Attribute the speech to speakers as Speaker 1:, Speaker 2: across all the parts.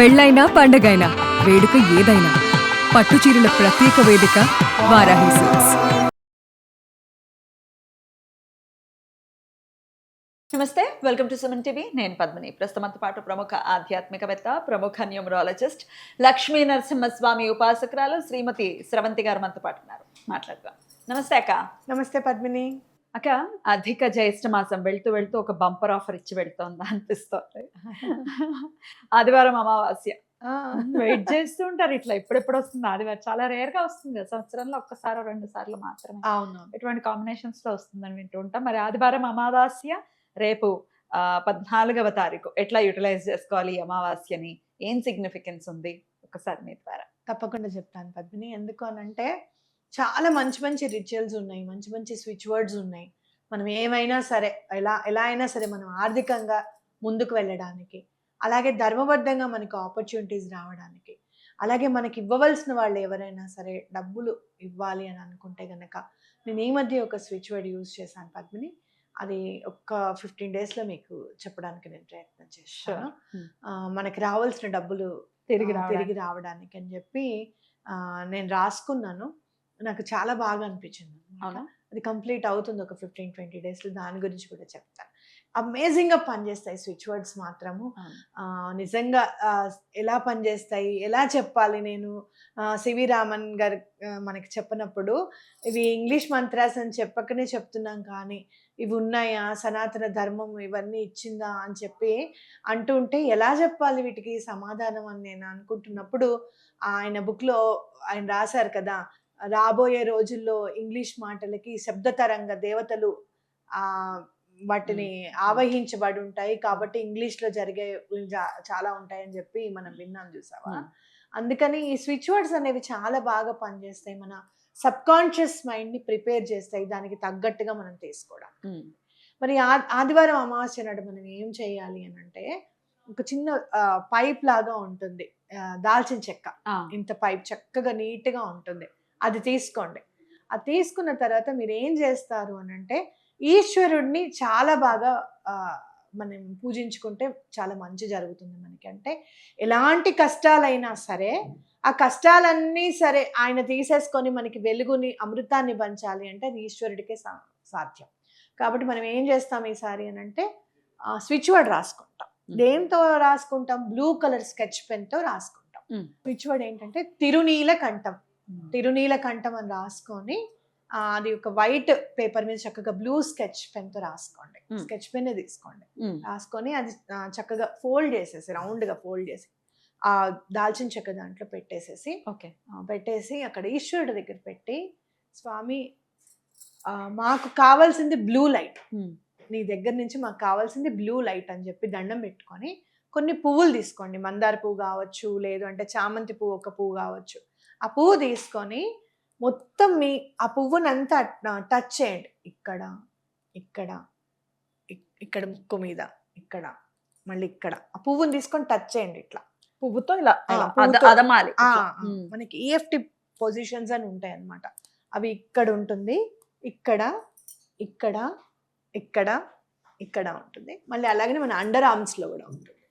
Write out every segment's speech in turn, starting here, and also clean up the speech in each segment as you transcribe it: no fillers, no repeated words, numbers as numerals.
Speaker 1: పెళ్ళైనా పండగైనా వేడుక ఏదైనా పట్టు చీరల ప్రత్యేక వేదిక వారాహి సిల్క్స్.
Speaker 2: నమస్తే, వెల్కమ్ టు సుమన్ టీవీ. నేను పద్మిని. ప్రస్తుతంతో పాటు ప్రముఖ ఆధ్యాత్మికవేత్త, ప్రముఖ న్యూమరాలజిస్ట్, లక్ష్మీ నరసింహస్వామి ఉపాసకురాలు శ్రీమతి స్రవంతి గారు మనతో పాటు ఉన్నారు. మాట్లాడదాం. నమస్తే అక్క.
Speaker 3: నమస్తే పద్మిని.
Speaker 2: అక్క, అధిక జ్యేష్ఠ మాసం వెళ్తూ వెళ్తూ ఒక బంపర్ ఆఫర్ ఇచ్చి వెళ్తోంది అనిపిస్తుంది. ఆదివారం అమావాస్య వెయిట్ చేస్తూ ఉంటారు, ఇట్లా ఎప్పుడెప్పుడు వస్తుంది ఆదివారం. చాలా రేర్ గా వస్తుంది, సంవత్సరంలో ఒక్కసారి 2 సార్లు మాత్రమే.
Speaker 3: అవును,
Speaker 2: ఎటువంటి కాంబినేషన్స్ లో వస్తుందని వింటూ ఉంటాం. మరి ఆదివారం అమావాస్య రేపు 14వ తారీఖు ఎట్లా యూటిలైజ్ చేసుకోవాలి ఈ అమావాస్యని, ఏం సిగ్నిఫికెన్స్ ఉంది ఒకసారి మీ ద్వారా?
Speaker 3: తప్పకుండా చెప్తాను పద్మిని. ఎందుకు అనంటే చాలా మంచి మంచి రిచువల్స్ ఉన్నాయి, మంచి మంచి స్విచ్ వర్డ్స్ ఉన్నాయి. మనం ఏమైనా సరే ఎలా అయినా సరే మనం ఆర్థికంగా ముందుకు వెళ్ళడానికి, అలాగే ధర్మబద్ధంగా మనకు ఆపర్చునిటీస్ రావడానికి, అలాగే మనకి ఇవ్వవలసిన వాళ్ళు ఎవరైనా సరే డబ్బులు ఇవ్వాలి అని అనుకుంటే గనక నేను ఈ మధ్య ఒక స్విచ్ వర్డ్ యూజ్ చేశాను పద్మిని. అది ఒక 15 డేస్లో మీకు చెప్పడానికి నేను ప్రయత్నం చేస్తాను. మనకి రావాల్సిన డబ్బులు తిరిగి రావడానికి అని చెప్పి నేను రాసుకున్నాను. నాకు చాలా బాగా అనిపించింది. అది కంప్లీట్ అవుతుంది ఒక 15-20 డేస్లో. దాని గురించి కూడా చెప్తాను. అమేజింగ్గా పనిచేస్తాయి స్విచ్ వర్డ్స్ మాత్రము. నిజంగా ఎలా పనిచేస్తాయి, ఎలా చెప్పాలి. నేను సివి రామన్ గారు మనకి చెప్పినప్పుడు ఇవి ఇంగ్లీష్ మంత్రాస్ అని చెప్పకనే చెప్తున్నాం, కానీ ఇవి ఉన్నాయా, సనాతన ధర్మం ఇవన్నీ ఇచ్చిందా అని చెప్పి అంటూ ఉంటే ఎలా చెప్పాలి వీటికి సమాధానం అని నేను అనుకుంటున్నప్పుడు ఆయన బుక్లో ఆయన రాశారు కదా, రాబోయే రోజుల్లో ఇంగ్లీష్ మాటలకి శబ్దతరంగ దేవతలు వాటిని ఆవహించబడి ఉంటాయి, కాబట్టి ఇంగ్లీష్లో జరిగే చాలా ఉంటాయని చెప్పి మనం విన్నాం, చూసావా. అందుకని ఈ స్విచ్ వర్డ్స్ అనేవి చాలా బాగా పనిచేస్తాయి, మన సబ్ కాన్షియస్ మైండ్ని ప్రిపేర్ చేస్తాయి దానికి తగ్గట్టుగా మనం తీసుకోవడం. మరి ఆదివారం అమావాస్య నాడు మనం ఏం చేయాలి అని అంటే, ఒక చిన్న పైప్ లాగా ఉంటుంది, దాల్చిన చెక్క, ఇంత పైప్ చక్కగా నీట్గా ఉంటుంది, అది తీసుకోండి. అది తీసుకున్న తర్వాత మీరు ఏం చేస్తారు అని అంటే, ఈశ్వరుడిని చాలా బాగా మనం పూజించుకుంటే చాలా మంచి జరుగుతుంది మనకి. అంటే ఎలాంటి కష్టాలైనా సరే ఆ కష్టాలన్నీ సరే ఆయన తీసేసుకొని మనకి వెలుగుని, అమృతాన్ని పంచాలి అంటే అది ఈశ్వరుడికే సాధ్యం. కాబట్టి మనం ఏం చేస్తాం ఈసారి అని అంటే, స్విచ్ వర్డ్ రాసుకుంటాం. దేంతో రాసుకుంటాం? బ్లూ కలర్ స్కెచ్ పెన్తో రాసుకుంటాం. స్విచ్ వర్డ్ ఏంటంటే తిరునీలకంఠం. తిరునీలకంఠం అని రాసుకొని అది ఒక వైట్ పేపర్ మీద చక్కగా బ్లూ స్కెచ్ పెన్తో రాసుకోండి. స్కెచ్ పెన్ తీసుకోండి, రాసుకొని అది చక్కగా ఫోల్డ్ చేసేసి, రౌండ్గా ఫోల్డ్ చేసి ఆ దాల్చిన చెక్క దాంట్లో పెట్టేసేసి, పెట్టేసి అక్కడ ఈశ్వరుడి దగ్గర పెట్టి, స్వామి మాకు కావాల్సింది బ్లూ లైట్, నీ దగ్గర నుంచి మాకు కావాల్సింది బ్లూ లైట్ అని చెప్పి దండం పెట్టుకొని కొన్ని పువ్వులు తీసుకోండి. మందార పువ్వు కావచ్చు, లేదు అంటే చామంతి పువ్వు ఒక పువ్వు కావచ్చు. ఆ పువ్వు తీసుకొని మొత్తం ఆ పువ్వునంతా టచ్ చేయండి. ఇక్కడ ఇక్కడ ఇక్కడ ముక్కు మీద, ఇక్కడ మళ్ళీ ఇక్కడ ఆ పువ్వుని తీసుకొని టచ్ చేయండి. ఇట్లా
Speaker 2: పువ్వుతో ఇలా అదమాలి.
Speaker 3: మనకి ఈఎఫ్టి పొజిషన్స్ అని ఉంటాయి అన్నమాట. అవి ఇక్కడ ఉంటుంది, ఇక్కడ ఇక్కడ ఇక్కడ ఇక్కడ ఉంటుంది. మళ్ళీ అలాగనే మన అండర్ ఆర్మ్స్లో కూడా ఉంటుంది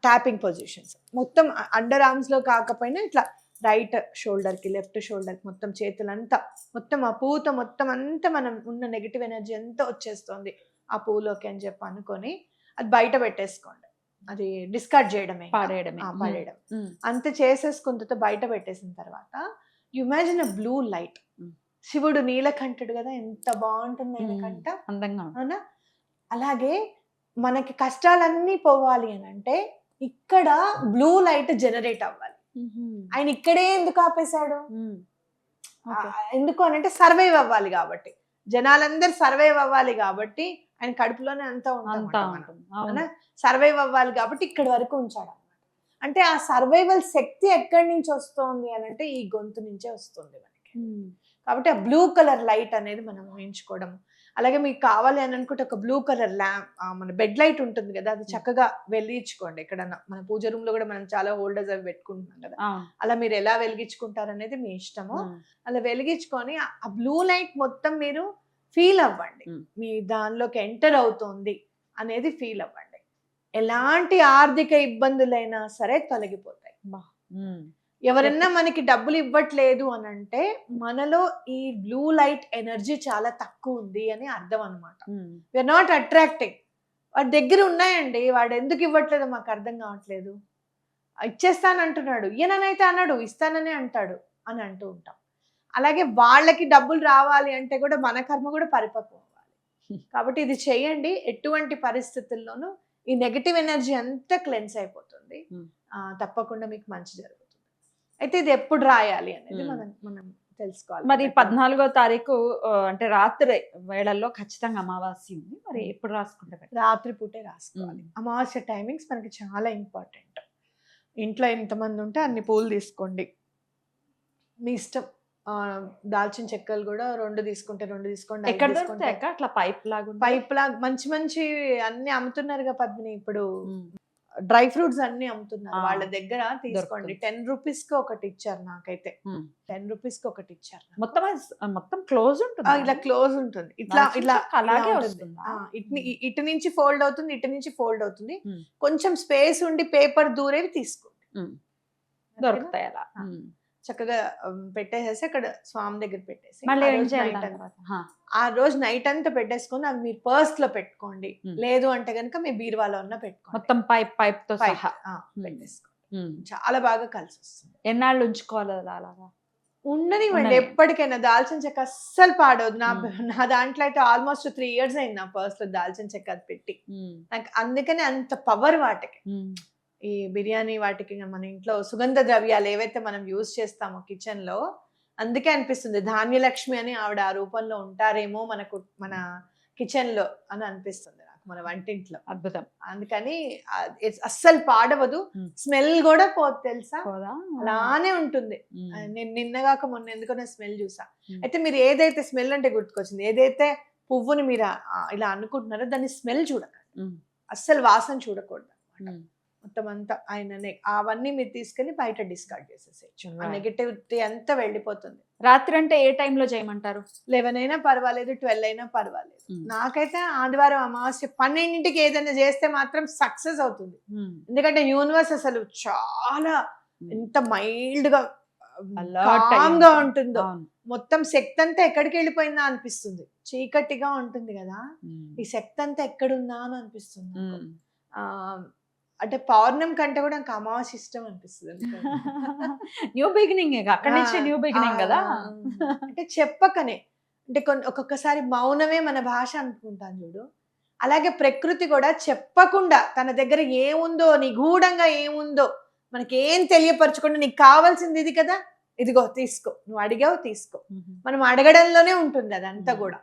Speaker 3: ట్యాపింగ్ పొజిషన్స్. మొత్తం అండర్ ఆర్మ్స్లో కాకపోయినా ఇట్లా రైట్ షోల్డర్కి, లెఫ్ట్ షోల్డర్కి, మొత్తం చేతులంతా, మొత్తం ఆ పువ్వుతో మొత్తం అంతా మనం ఉన్న నెగిటివ్ ఎనర్జీ అంతా వచ్చేస్తుంది ఆ పువ్వులోకి అని చెప్పి అనుకొని అది బయట పెట్టేసుకోండి. అది డిస్కార్డ్ చేయడమే, పడేయడం. అంత చేసేసుకున్న తర్వాత బయట పెట్టేసిన తర్వాత you imagine a blue light. శివుడు నీలకంఠుడు కదా, ఎంత బాగుంటుంది ఆయన కంట,
Speaker 2: అందంగా,
Speaker 3: అవునా? అలాగే మనకి కష్టాలన్నీ పోవాలి అని అంటే ఇక్కడ బ్లూ లైట్ జనరేట్ అవ్వాలి. ఆయన ఇక్కడే ఎందుకు ఆపేశాడు? ఎందుకు అని అంటే సర్వైవ్ అవ్వాలి కాబట్టి, జనాలందరూ సర్వైవ్ అవ్వాలి కాబట్టి, ఆయన కడుపులోనే అంతా ఉంటాం, సర్వైవ్ అవ్వాలి కాబట్టి ఇక్కడి వరకు ఉంచాడు అన్నమాట. అంటే ఆ సర్వైవల్ శక్తి ఎక్కడి నుంచి వస్తుంది అని అంటే ఈ గొంతు నుంచే వస్తుంది మనకి. కాబట్టి ఆ బ్లూ కలర్ లైట్ అనేది మనం ఊహించుకోవడం. అలాగే మీకు కావాలి అని అనుకుంటే ఒక బ్లూ కలర్ ల్యాంప్, మన బెడ్ లైట్ ఉంటుంది కదా, అది చక్కగా వెలిగించుకోండి. ఎక్కడన్నా మన పూజ రూమ్ లో కూడా మనం చాలా హోల్డర్స్ అవి పెట్టుకుంటున్నాం కదా, అలా మీరు ఎలా వెలిగించుకుంటారు అనేది మీ ఇష్టము. అలా వెలిగించుకొని ఆ బ్లూ లైట్ మొత్తం మీరు ఫీల్ అవ్వండి, మీ దానిలోకి ఎంటర్ అవుతుంది అనేది ఫీల్ అవ్వండి. ఎలాంటి ఆర్థిక ఇబ్బందులైనా సరే తొలగిపోతాయి.
Speaker 2: ఉమ్.
Speaker 3: ఎవరన్నా మనకి డబ్బులు ఇవ్వట్లేదు అని అంటే మనలో ఈ బ్లూ లైట్ ఎనర్జీ చాలా తక్కువ ఉంది అని అర్థం అనమాట.
Speaker 2: ఉమ్.
Speaker 3: We are not attracting. వాడి దగ్గర ఉన్నాయండి, వాడు ఎందుకు ఇవ్వట్లేదో మాకు అర్థం కావట్లేదు. ఇచ్చేస్తానంటున్నాడు, ఈయననైతే అన్నాడు ఇస్తాననే అంటాడు అని అంటూ ఉంటాం. అలాగే వాళ్ళకి డబ్బులు రావాలి అంటే కూడా మన కర్మ కూడా పరిపక్వం అవ్వాలి. కాబట్టి ఇది చేయండి. ఎటువంటి పరిస్థితుల్లోనూ ఈ నెగటివ్ ఎనర్జీ అంతా క్లెన్స్ అయిపోతుంది. తప్పకుండా మీకు మంచి జరుగుతుంది. అయితే ఇది ఎప్పుడు రాయాలి అనేది మనం మనం తెలుసుకోవాలి.
Speaker 2: మరి 14వ తారీఖు అంటే రాత్రి వేళల్లో ఖచ్చితంగా అమావాస్య ఉంది. మరి ఎప్పుడు రాసుకుంటే better?
Speaker 3: రాత్రి పూటే రాసుకోవాలి. అమావాస్య టైమింగ్స్ మనకి చాలా ఇంపార్టెంట్. ఇంట్లో ఎంతమంది ఉంటే అన్ని పూలు తీసుకోండి, మీ ఇష్టం. దాల్చిన చెక్కలు కూడా 2 తీసుకుంటే 2 తీసుకోండి.
Speaker 2: ఎక్కడ దొరుకుతాయి అక్క అట్లా పైప్ లాగా?
Speaker 3: పైప్ లాగా మంచి మంచి అన్ని అమ్ముతున్నారుగా పద్మిని. ఇప్పుడు డ్రై ఫ్రూట్స్ అన్ని అమ్ముతున్నారు, వాళ్ళ దగ్గర తీసుకోండి. 10 రూపీస్ కి ఒకటి ఇచ్చారు నాకైతే. 10 రూపీస్ కి ఒకటి ఇచ్చారు.
Speaker 2: మొత్తం క్లోజ్ ఉంటుంది,
Speaker 3: ఇలా క్లోజ్ ఉంటుంది. ఇట్లా ఇట్లా
Speaker 2: అలాగే
Speaker 3: వస్తుంది. ఇటు నుంచి ఫోల్డ్ అవుతుంది, ఇటు నుంచి ఫోల్డ్ అవుతుంది. కొంచెం స్పేస్ ఉండి పేపర్ దూరేవి తీసుకోండి,
Speaker 2: దొరుకుతాయి అలా.
Speaker 3: చక్కగా పెట్టేసేసి అక్కడ స్వామి దగ్గర పెట్టేసి
Speaker 2: మళ్ళీ ఏం చేయాలి?
Speaker 3: ఆ రోజు నైట్ అంతా పెట్టేసుకొని అవి మీరు పర్స్ లో పెట్టుకోండి. లేదు అంటే గనుక మీ బీరువాలో ఉన్న పెట్టుకోండి.
Speaker 2: మొత్తం పైప్ తో సహా
Speaker 3: పెట్టేసుకోండి. చాలా బాగా కలిసి వస్తుంది.
Speaker 2: ఎన్నాళ్ళు ఉంచుకోవాలి అలాగా?
Speaker 3: ఉండనివ్వండి ఎప్పటికైనా. దాల్చిన చెక్క అస్సలు పాడవద్దు. నా దాంట్లో అయితే ఆల్మోస్ట్ 3 years అయింది నా పర్స్ లో దాల్చిన చెక్క అది పెట్టి. నాకు అందుకని అంత పవర్ వాటికి. ఈ బిర్యానీ వాటికి మన ఇంట్లో సుగంధ ద్రవ్యాలు ఏవైతే మనం యూజ్ చేస్తామో కిచెన్ లో, అందుకే అనిపిస్తుంది ధాన్యలక్ష్మి అని ఆవిడ ఆ రూపంలో ఉంటారేమో మనకు మన కిచెన్ లో అని అనిపిస్తుంది నాకు, మన వంటింట్లో.
Speaker 2: అద్భుతం.
Speaker 3: అందుకని అస్సలు పాడవదు. స్మెల్ కూడా పోదు తెలుసా, అలానే ఉంటుంది. నేను నిన్నగాక మొన్న ఎందుకో స్మెల్ చూసా. అయితే మీరు ఏదైతే స్మెల్ అంటే గుర్తుకొచ్చింది, ఏదైతే పువ్వుని మీరు ఇలా అనుకుంటున్నారో దాన్ని స్మెల్ చూడకండి, అస్సలు వాసన చూడకూడదు అనమాట. మొత్తం అంతా ఆయననే అవన్నీ మీరు తీసుకెళ్లి బయట డిస్కార్డ్ చేసేసేయచ్చు. ఆ నెగటివిటీ అంతా వెళ్ళిపోతుంది.
Speaker 2: రాత్రి అంటే ఏ టైంలో చేయమంటారు?
Speaker 3: 11 అయినా పర్వాలేదు, 12 అయినా పర్వాలేదు. నాకైతే ఆదివారం అమావాస్య 12ంటికి ఏదైనా చేస్తే మాత్రం సక్సెస్ అవుతుంది. ఎందుకంటే యూనివర్స్ అసలు చాలా ఎంత మైల్డ్ గా కామ్ గా ఉంటుందో, మొత్తం శక్తి అంతా ఎక్కడికి వెళ్ళిపోయిందా అనిపిస్తుంది. చీకటిగా ఉంటుంది కదా, ఈ శక్తి అంతా ఎక్కడుందా అని అనిపిస్తుంది. అంటే పౌర్ణమి కంటే కూడా నాకు అమావాస్య ఇష్టం అనిపిస్తుంది.
Speaker 2: న్యూ బిగినింగ్, అక్కడి నుంచి న్యూ బిగినింగ్ కదా.
Speaker 3: అంటే చెప్పకనే, అంటే ఒక్కొక్కసారి మౌనమే మన భాష అనుకుంటాను చూడు. అలాగే ప్రకృతి కూడా చెప్పకుండా తన దగ్గర ఏముందో, నిగూఢంగా ఏముందో మనకి ఏం తెలియపరచకుండా, నీకు కావాల్సింది ఇది కదా, ఇదిగో తీసుకో, నువ్వు అడిగావు తీసుకో. మనం అడగడంలోనే ఉంటుంది అదంతా కూడా.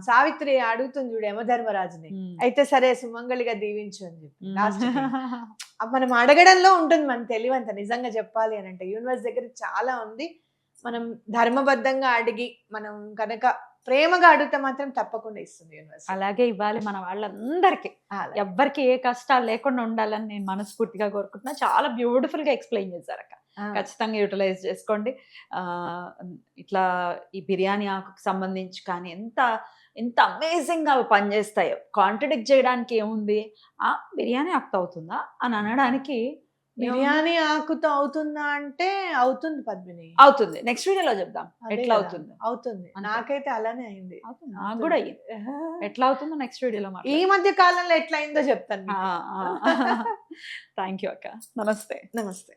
Speaker 3: సావిత్రి అడుగుతుంది చూడు యమధర్మరాజుని, అయితే సరే సుమంగళిగా దీవించు అని చెప్పి. లాస్ట్ మనం అడగడంలో ఉంటుంది మన తెలివంత. నిజంగా చెప్పాలి అని అంటే యూనివర్స్ దగ్గర చాలా ఉంది. మనం ధర్మబద్ధంగా అడిగి మనం కనుక ప్రేమగా అడిగితే మాత్రం తప్పకుండా ఇస్తుంది యూనివర్స్.
Speaker 2: అలాగే ఇవ్వాలి మన వాళ్ళందరికీ, ఎవ్వరికి ఏ కష్టాలు లేకుండా ఉండాలని నేను మనస్ఫూర్తిగా కోరుకుంటున్నా. చాలా బ్యూటిఫుల్ గా ఎక్స్ప్లెయిన్ చేశారు అక్క. ఖచ్చితంగా యూటిలైజ్ చేసుకోండి. ఇట్లా ఈ బిర్యానీ ఆకుకు సంబంధించి కానీ ఎంత అమేజింగ్ గా పనిచేస్తాయో. కాంట్రడిక్ట్ చేయడానికి ఏముంది, బిర్యానీ ఆకుతో అవుతుందా అని అనడానికి,
Speaker 3: బిర్యానీ ఆకుతో అవుతుందా అంటే అవుతుంది పద్మిని,
Speaker 2: అవుతుంది. నెక్స్ట్ వీడియోలో చెప్దాం ఎట్లా అవుతుంది.
Speaker 3: అవుతుంది, నాకైతే అలానే అయింది.
Speaker 2: నాకు కూడా అయ్యింది. ఎట్లా అవుతుందో నెక్స్ట్ వీడియోలో
Speaker 3: ఈ మధ్య కాలంలో ఎట్లా అయిందో చెప్తాను.
Speaker 2: థ్యాంక్ యూ అక్క. నమస్తే.
Speaker 3: నమస్తే.